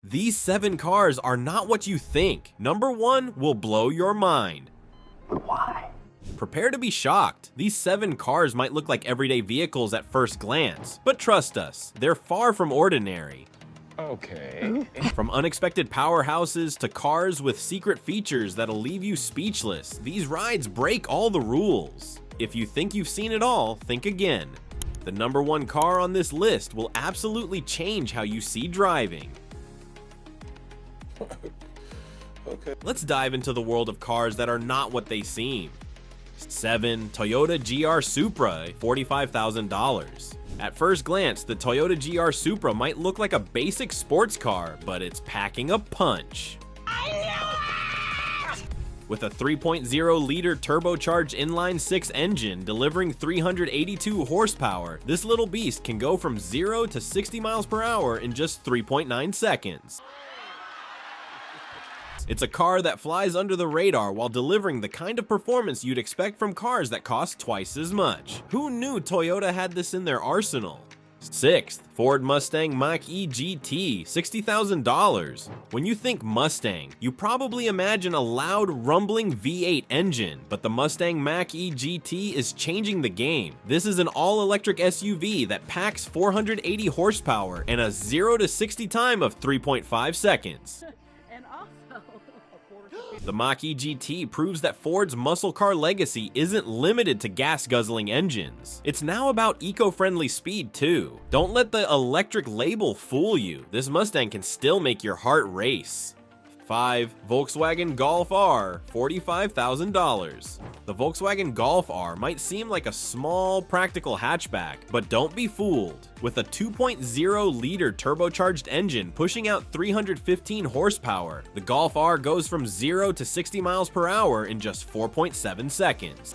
These 7 cars are not what you think. Number 1 will blow your mind. Why? Prepare to be shocked. These 7 cars might look like everyday vehicles at first glance, but trust us, they're far from ordinary. Okay. From unexpected powerhouses to cars with secret features that'll leave you speechless, these rides break all the rules. If you think you've seen it all, think again. The number 1 car on this list will absolutely change how you see driving. Okay. Let's dive into the world of cars that are not what they seem. 7. Toyota GR Supra, $45,000. At first glance, the Toyota GR Supra might look like a basic sports car, but it's packing a punch. With a 3.0-liter turbocharged inline-six engine delivering 382 horsepower, this little beast can go from 0 to 60 miles per hour in just 3.9 seconds. It's a car that flies under the radar while delivering the kind of performance you'd expect from cars that cost twice as much. Who knew Toyota had this in their arsenal? 6th, Ford Mustang Mach-E GT, $60,000. When you think Mustang, you probably imagine a loud, rumbling V8 engine, but the Mustang Mach-E GT is changing the game. This is an all-electric SUV that packs 480 horsepower and a 0 to 60 time of 3.5 seconds. The Mach-E GT proves that Ford's muscle car legacy isn't limited to gas-guzzling engines. It's now about eco-friendly speed too. Don't let the electric label fool you. This Mustang can still make your heart race. 5. Volkswagen Golf R, $45,000. The Volkswagen Golf R might seem like a small, practical hatchback, but don't be fooled. With a 2.0-liter turbocharged engine pushing out 315 horsepower, the Golf R goes from 0 to 60 miles per hour in just 4.7 seconds.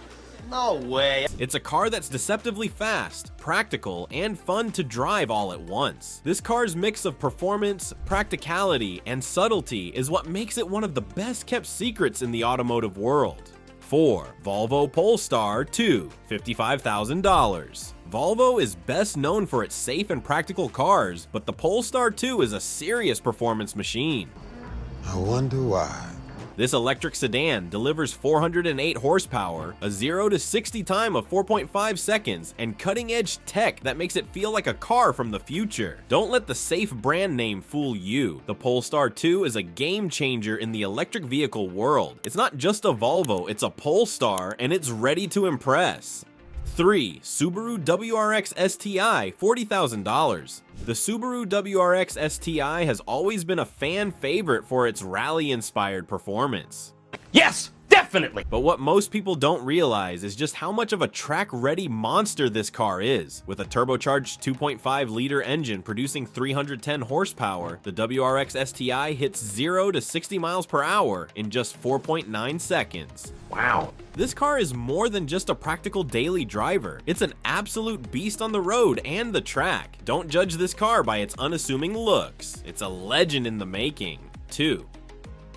No way. It's a car that's deceptively fast, practical, and fun to drive all at once. This car's mix of performance, practicality, and subtlety is what makes it one of the best kept secrets in the automotive world. 4. Volvo Polestar 2, $55,000. Volvo is best known for its safe and practical cars, but the Polestar 2 is a serious performance machine. I wonder why. This electric sedan delivers 408 horsepower, a 0 to 60 time of 4.5 seconds, and cutting-edge tech that makes it feel like a car from the future. Don't let the safe brand name fool you. The Polestar 2 is a game changer in the electric vehicle world. It's not just a Volvo, it's a Polestar, and it's ready to impress. 3. Subaru WRX STI, $40,000. The Subaru WRX STI has always been a fan favorite for its rally-inspired performance. Yes, definitely. But what most people don't realize is just how much of a track-ready monster this car is. With a turbocharged 2.5-liter engine producing 310 horsepower, the WRX STI hits 0 to 60 miles per hour in just 4.9 seconds. Wow. This car is more than just a practical daily driver. It's an absolute beast on the road and the track. Don't judge this car by its unassuming looks. It's a legend in the making. 2.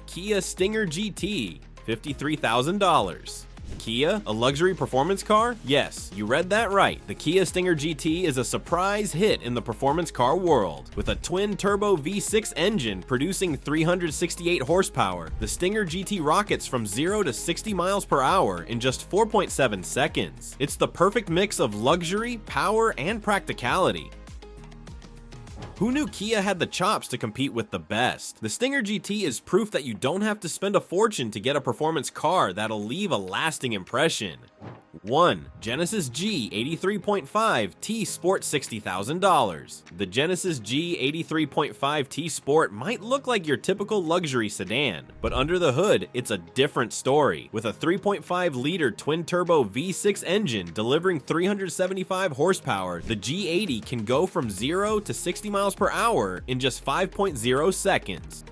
Kia Stinger GT, $53,000. Kia, a luxury performance car? Yes, you read that right. The Kia Stinger GT is a surprise hit in the performance car world. With a twin-turbo V6 engine producing 368 horsepower, the Stinger GT rockets from 0 to 60 miles per hour in just 4.7 seconds. It's the perfect mix of luxury, power, and practicality. Who knew Kia had the chops to compete with the best? The Stinger GT is proof that you don't have to spend a fortune to get a performance car that'll leave a lasting impression. 1. Genesis G 83.5 T Sport, $60,000. The Genesis G 83.5 T Sport might look like your typical luxury sedan, but under the hood, it's a different story. With a 3.5-liter twin-turbo V6 engine delivering 375 horsepower, the G80 can go from 0 to 60 miles per hour in just 5.0 seconds.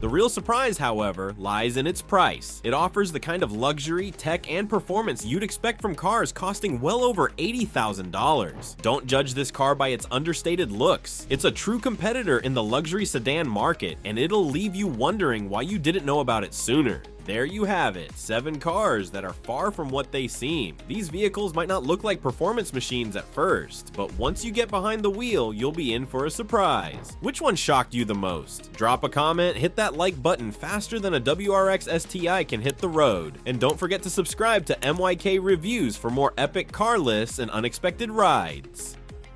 The real surprise, however, lies in its price. It offers the kind of luxury, tech, and performance you'd expect from cars costing well over $80,000. Don't judge this car by its understated looks. It's a true competitor in the luxury sedan market, and it'll leave you wondering why you didn't know about it sooner. There you have it, 7 cars that are far from what they seem. These vehicles might not look like performance machines at first, but once you get behind the wheel, you'll be in for a surprise. Which one shocked you the most? Drop a comment, hit that like button faster than a WRX STI can hit the road, and don't forget to subscribe to MYK Reviews for more epic car lists and unexpected rides.